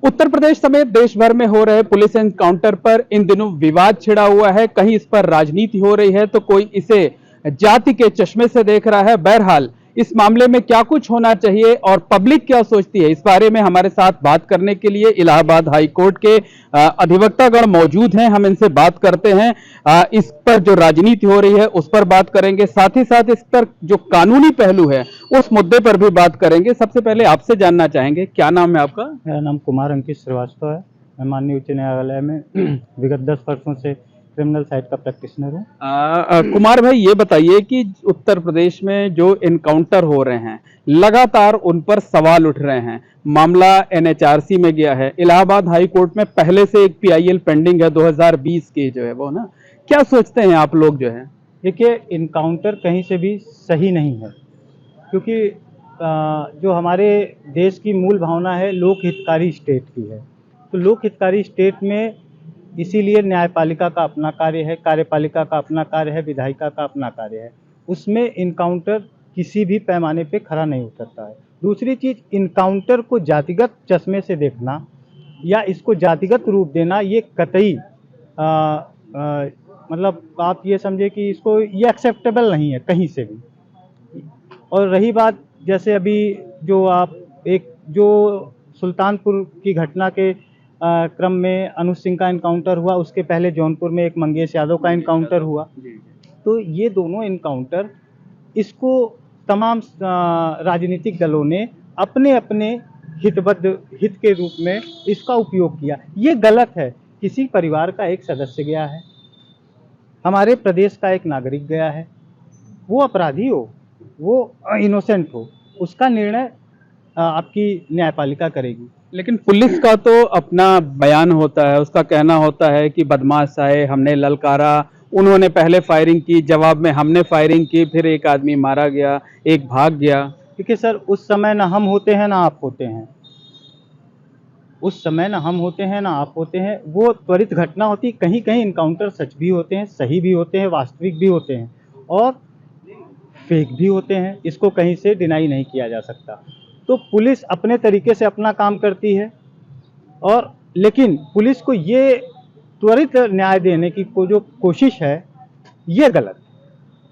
उत्तर प्रदेश समेत देश भर में हो रहे पुलिस एनकाउंटर पर इन दिनों विवाद छिड़ा हुआ है। कहीं इस पर राजनीति हो रही है तो कोई इसे जाति के चश्मे से देख रहा है। बहरहाल इस मामले में क्या कुछ होना चाहिए और पब्लिक क्या सोचती है, इस बारे में हमारे साथ बात करने के लिए इलाहाबाद हाई कोर्ट के अधिवक्तागण मौजूद हैं। हम इनसे बात करते हैं। इस पर जो राजनीति हो रही है उस पर बात करेंगे, साथ ही साथ इस पर जो कानूनी पहलू है उस मुद्दे पर भी बात करेंगे। सबसे पहले आपसे जानना चाहेंगे, क्या नाम है आपका? मेरा नाम कुमार अंकित श्रीवास्तव है। मैं माननीय उच्च न्यायालय में विगत 10 वर्षों से क्रिमिनल साइड का प्रैक्टिशनर हूँ। कुमार भाई, ये बताइए कि उत्तर प्रदेश में जो एनकाउंटर हो रहे हैं लगातार उन पर सवाल उठ रहे हैं। मामला एनएचआरसी में गया है, इलाहाबाद हाई कोर्ट में पहले से एक पीआईएल पेंडिंग है 2020 की जो है वो ना, क्या सोचते हैं आप लोग जो है? देखिए, इनकाउंटर कहीं से भी सही नहीं है, क्योंकि जो हमारे देश की मूल भावना है लोक हितकारी स्टेट की है। तो लोक हितकारी स्टेट में इसीलिए न्यायपालिका का अपना कार्य है, कार्यपालिका का अपना कार्य है, विधायिका का अपना कार्य है। उसमें इनकाउंटर किसी भी पैमाने पे खरा नहीं उतरता है। दूसरी चीज़, इनकाउंटर को जातिगत चश्मे से देखना या इसको जातिगत रूप देना, ये कतई मतलब आप ये समझे कि इसको ये एक्सेप्टेबल नहीं है कहीं से भी। और रही बात, जैसे अभी जो सुल्तानपुर की घटना के क्रम में अनुज सिंह का इनकाउंटर हुआ, उसके पहले जौनपुर में एक मंगेश यादव का इनकाउंटर हुआ। तो ये दोनों इनकाउंटर, इसको तमाम राजनीतिक दलों ने अपने अपने हित के रूप में इसका उपयोग किया। ये गलत है। किसी परिवार का एक सदस्य गया है, हमारे प्रदेश का एक नागरिक गया है, वो अपराधी हो, वो इनोसेंट हो, उसका निर्णय आपकी न्यायपालिका करेगी। लेकिन पुलिस का तो अपना बयान होता है, उसका कहना होता है कि बदमाश आए, हमने ललकारा, उन्होंने पहले फायरिंग की, जवाब में हमने फायरिंग की, फिर एक आदमी मारा गया, एक भाग गया। देखिए सर, उस समय ना हम होते हैं ना आप होते हैं, उस समय ना हम होते हैं ना आप होते हैं। वो त्वरित घटना होती। कहीं कहीं इनकाउंटर सच भी होते हैं, सही भी होते हैं, वास्तविक भी होते हैं और फेक भी होते हैं। इसको कहीं से डिनाई नहीं किया जा सकता। तो पुलिस अपने तरीके से अपना काम करती है, और लेकिन पुलिस को ये त्वरित न्याय देने की जो कोशिश है, ये गलत।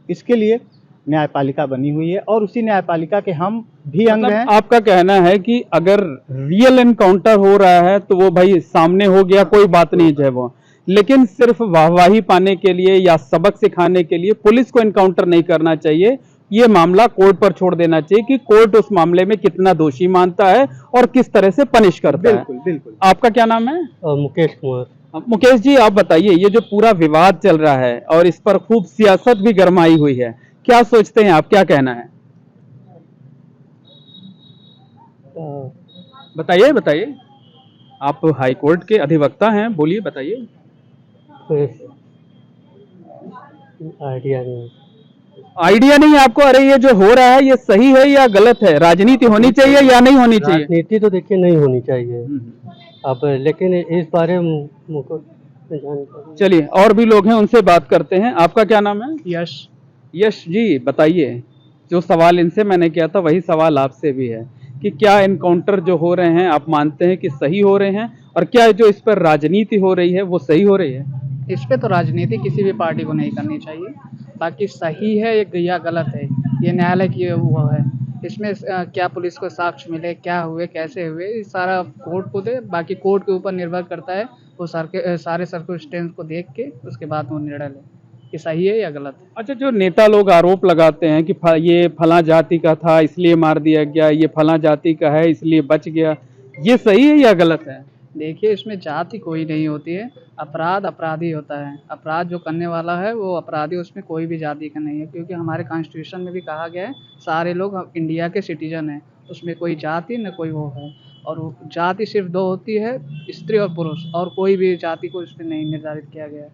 इसके लिए न्यायपालिका बनी हुई है और उसी न्यायपालिका के हम भी अंग हैं। आपका कहना है कि अगर रियल एनकाउंटर हो रहा है तो वो भाई सामने हो गया, कोई बात नहीं है वो, लेकिन सिर्फ वाहवाही पाने के लिए या सबक सिखाने के लिए पुलिस को एनकाउंटर नहीं करना चाहिए। ये मामला कोर्ट पर छोड़ देना चाहिए कि कोर्ट उस मामले में कितना दोषी मानता है और किस तरह से पनिश करता है। बिल्कुल बिल्कुल। आपका क्या नाम है? मुकेश कुमार। मुकेश जी, आप बताइए, ये जो पूरा विवाद चल रहा है और इस पर खूब सियासत भी गरमाई हुई है, क्या सोचते हैं आप, क्या कहना है? बताइए बताइए, आप हाई कोर्ट के अधिवक्ता हैं, बोलिए, बताइए। आइडिया नहीं आपको? अरे ये जो हो रहा है ये सही है या गलत है? राजनीति होनी चाहिए या नहीं होनी चाहिए? राजनीति तो देखिए नहीं होनी चाहिए अब, लेकिन इस बारे में चलिए, और भी लोग हैं, उनसे बात करते हैं। आपका क्या नाम है? यश। यश जी, बताइए, जो सवाल इनसे मैंने किया था वही सवाल आपसे भी है कि क्या एनकाउंटर जो हो रहे हैं आप मानते हैं कि सही हो रहे हैं, और क्या जो इस पर राजनीति हो रही है वो सही हो रही है? इस पे तो राजनीति किसी भी पार्टी को नहीं करनी चाहिए। बाकी सही है या गलत है, ये न्यायालय की वो है। इसमें क्या पुलिस को साक्ष्य मिले, क्या हुए, कैसे हुए, ये सारा कोर्ट को दे। बाकी कोर्ट के ऊपर निर्भर करता है, वो सारे सर्कमस्टेंस को देख के उसके बाद वो निर्णय ले कि सही है या गलत है। अच्छा, जो नेता लोग आरोप लगाते हैं कि ये फला जाति का था इसलिए मार दिया गया, ये फला जाति का है इसलिए बच गया, ये सही है या गलत है? देखिए, इसमें जाति कोई नहीं होती है। अपराध अपराधी होता है। अपराध जो करने वाला है वो अपराधी, उसमें कोई भी जाति का नहीं है, क्योंकि हमारे कॉन्स्टिट्यूशन में भी कहा गया है सारे लोग इंडिया के सिटीजन हैं, उसमें कोई जाति न कोई वो है। और वो जाति सिर्फ दो होती है, स्त्री और पुरुष, और कोई भी जाति को इसमें नहीं निर्धारित किया गया है।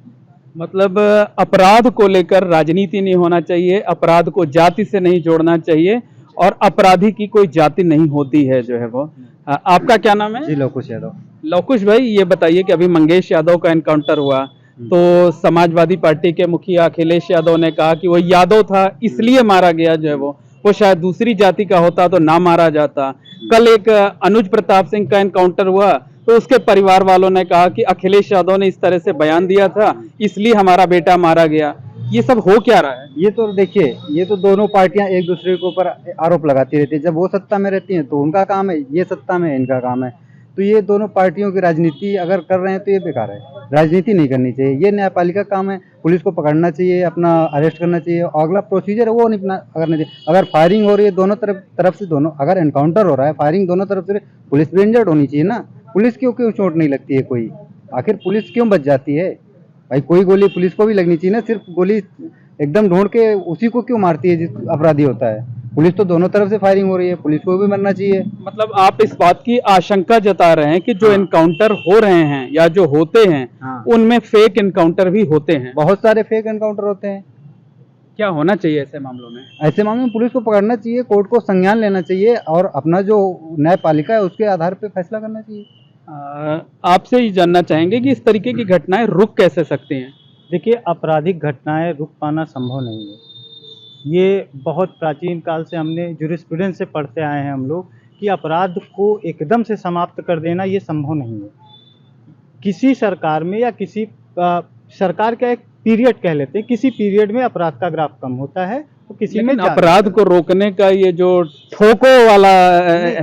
मतलब अपराध को लेकर राजनीति नहीं होना चाहिए, अपराध को जाति से नहीं जोड़ना चाहिए, और अपराधी की कोई जाति नहीं होती है जो है वो। आपका क्या नाम है? जी, लवकुश यादव। लवकुश भाई, ये बताइए कि अभी मंगेश यादव का एनकाउंटर हुआ तो समाजवादी पार्टी के मुखिया अखिलेश यादव ने कहा कि वो यादव था इसलिए मारा गया जो है वो शायद दूसरी जाति का होता तो ना मारा जाता। कल एक अनुज प्रताप सिंह का एनकाउंटर हुआ तो उसके परिवार वालों ने कहा कि अखिलेश यादव ने इस तरह से बयान दिया था, इसलिए हमारा बेटा मारा गया। ये सब हो क्या रहा है? ये तो देखिए, ये तो दोनों पार्टियां एक दूसरे के ऊपर आरोप लगाती रहती है। जब वो सत्ता में रहती हैं तो उनका काम है, ये सत्ता में है इनका काम है। तो ये दोनों पार्टियों की राजनीति अगर कर रहे हैं तो ये बेकार है, राजनीति नहीं करनी चाहिए। ये न्यायपालिका का काम है, पुलिस को पकड़ना चाहिए, अपना अरेस्ट करना चाहिए, और अगला प्रोसीजर है वो नहीं करना चाहिए। अगर फायरिंग हो रही है दोनों तरफ से, दोनों अगर एनकाउंटर हो रहा है, फायरिंग दोनों तरफ से, पुलिस भी इंजर्ड होनी चाहिए ना। पुलिस क्यों चोट नहीं लगती है कोई? आखिर पुलिस क्यों बच जाती है भाई? कोई गोली पुलिस को भी लगनी चाहिए ना, सिर्फ गोली एकदम ढूंढ के उसी को क्यों मारती है जिस अपराधी होता है? पुलिस तो दोनों तरफ से फायरिंग हो रही है, पुलिस को भी मरना चाहिए। मतलब आप इस बात की आशंका जता रहे हैं कि जो एनकाउंटर हो रहे हैं या जो होते हैं, उनमें फेक एनकाउंटर भी होते हैं। बहुत सारे फेक एनकाउंटर होते हैं। क्या होना चाहिए ऐसे मामलों में? ऐसे मामलों में पुलिस को पकड़ना चाहिए, कोर्ट को संज्ञान लेना चाहिए, और अपना जो न्यायपालिका है उसके आधार पर फैसला करना चाहिए। आपसे ये जानना चाहेंगे कि इस तरीके की घटनाएं रुक कैसे सकती हैं? देखिए, आपराधिक घटनाएं रुक पाना संभव नहीं है। ये बहुत प्राचीन काल से हमने ज्यूरिस्प्रूडेंस से पढ़ते आए हैं हम लोग कि अपराध को एकदम से समाप्त कर देना ये संभव नहीं है। किसी सरकार में या किसी सरकार का एक पीरियड कह लेते हैं, किसी पीरियड में अपराध का ग्राफ कम होता है तो किसी में अपराध को रोकने का ये जो ठोको वाला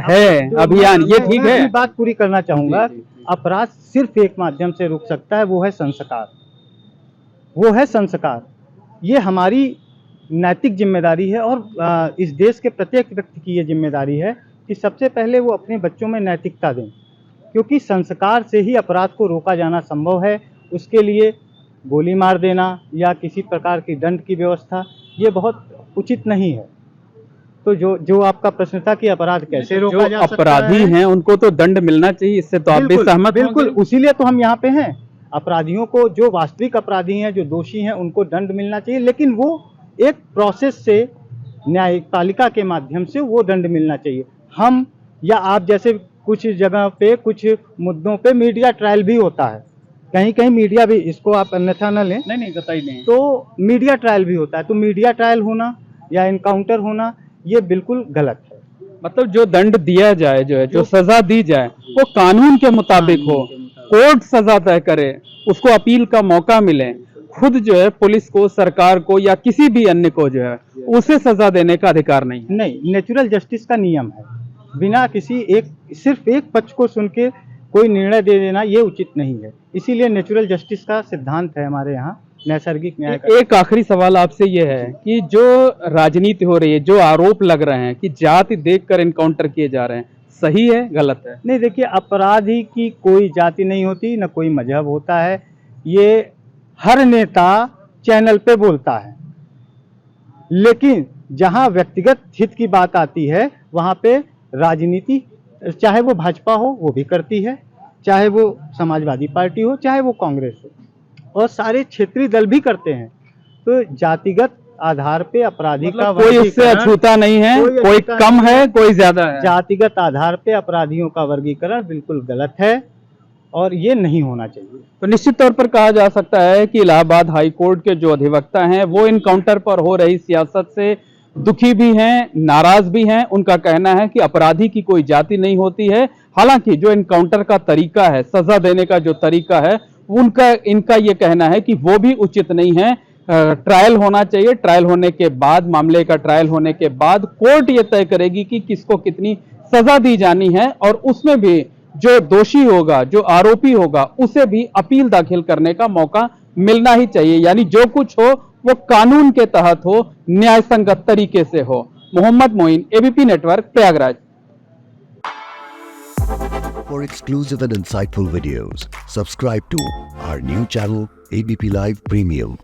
है अभियान, ये ठीक है? बात पूरी करना चाहूंगा। अपराध सिर्फ एक माध्यम से रुक सकता है, वो है संस्कार। वो है संस्कार। ये हमारी नैतिक जिम्मेदारी है, और इस देश के प्रत्येक व्यक्ति की ये जिम्मेदारी है कि सबसे पहले वो अपने बच्चों में नैतिकता दें, क्योंकि संस्कार से ही अपराध को रोका जाना संभव है। उसके लिए गोली मार देना या किसी प्रकार की दंड की व्यवस्था ये बहुत उचित नहीं है। तो जो आपका प्रश्न था कि अपराध कैसे रोका जा सकता है, अपराधी हैं उनको तो दंड मिलना चाहिए, इससे तो आप भी सहमत? बिल्कुल, उसीलिए तो हम यहाँ पे हैं। अपराधियों को, जो वास्तविक अपराधी हैं, जो दोषी हैं, उनको दंड मिलना चाहिए, लेकिन वो एक प्रोसेस से, न्यायपालिका के माध्यम से वो दंड मिलना चाहिए। हम या आप जैसे कुछ जगह पे, कुछ मुद्दों पे मीडिया ट्रायल भी होता है, कहीं कहीं मीडिया भी, इसको आप अन्यथा न लें, नहीं बताइए, तो मीडिया ट्रायल भी होता है। तो मीडिया ट्रायल होना या इनकाउंटर होना ये बिल्कुल गलत है। मतलब जो दंड दिया जाए, जो सजा दी जाए, वो कानून के मुताबिक हो, कोर्ट सजा तय करे, उसको अपील का मौका मिले। खुद जो है पुलिस को, सरकार को या किसी भी अन्य को जो है उसे सजा देने का अधिकार नहीं। नहीं, नेचुरल जस्टिस का नियम है, बिना किसी सिर्फ एक पक्ष को सुन के कोई निर्णय दे देना ये उचित नहीं है। इसीलिए नेचुरल जस्टिस का सिद्धांत है हमारे यहाँ, नैसर्गिक न्याय का। एक आखिरी सवाल आपसे ये है कि जो राजनीति हो रही है, जो आरोप लग रहे हैं कि जाति देखकर एनकाउंटर किए जा रहे हैं, सही है गलत है? नहीं, देखिए, अपराधी की कोई जाति नहीं होती, न कोई मजहब होता है। ये हर नेता चैनल पे बोलता है, लेकिन जहां व्यक्तिगत हित की बात आती है वहां पे राजनीति, चाहे वो भाजपा हो वो भी करती है, चाहे वो समाजवादी पार्टी हो, चाहे वो कांग्रेस हो, और सारे क्षेत्रीय दल भी करते हैं। तो जातिगत आधार पे अपराधी का कोई उससे अछूता नहीं है, कोई कम है, कोई ज्यादा है। जातिगत आधार पे अपराधियों का वर्गीकरण बिल्कुल गलत है और ये नहीं होना चाहिए। तो निश्चित तौर पर कहा जा सकता है कि इलाहाबाद हाई कोर्ट के जो अधिवक्ता हैं वो एनकाउंटर पर हो रही सियासत से दुखी भी हैं, नाराज भी हैं। उनका कहना है कि अपराधी की कोई जाति नहीं होती है। हालांकि जो एनकाउंटर का तरीका है, सजा देने का जो तरीका है, इनका ये कहना है कि वो भी उचित नहीं है। ट्रायल होना चाहिए, ट्रायल होने के बाद, मामले का ट्रायल होने के बाद कोर्ट ये तय करेगी कि किसको कितनी सजा दी जानी है, और उसमें भी जो दोषी होगा, जो आरोपी होगा, उसे भी अपील दाखिल करने का मौका मिलना ही चाहिए। यानी जो कुछ हो वो कानून के तहत हो, न्याय संगत तरीके से हो। Mohammad Moin, ABP network, Prayagraj. For exclusive and insightful videos, subscribe to our new channel ABP Live Premium.